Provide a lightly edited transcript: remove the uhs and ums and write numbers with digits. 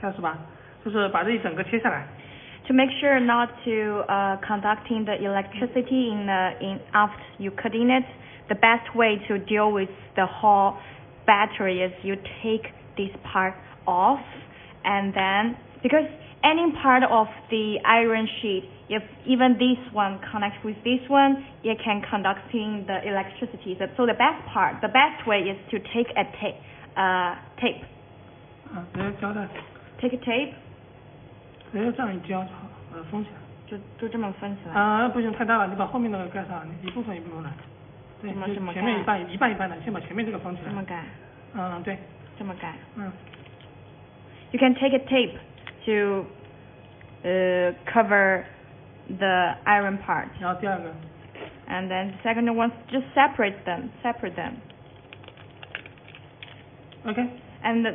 开始吧，就是把这一整个切下来。To make sure not to conducting the electricity in after you cutting it, the best way to deal with the whole battery is you take this part off, and then because any part of the iron sheet, if even this one connects with this one, it can conducting the electricity. So the best way is to take a tape. 直接胶带。Take a tape. 直接这样一胶就好，把它封起来。就这么封起来。不行，太大了，你把后面那个盖上，你一部分一部分来。对，怎么盖？前面一半的，先把前面这个封起来。这么盖。对。这么盖。You can take a tape to cover the iron part. 然后第二个。And then the second one, just separate them. Okay. And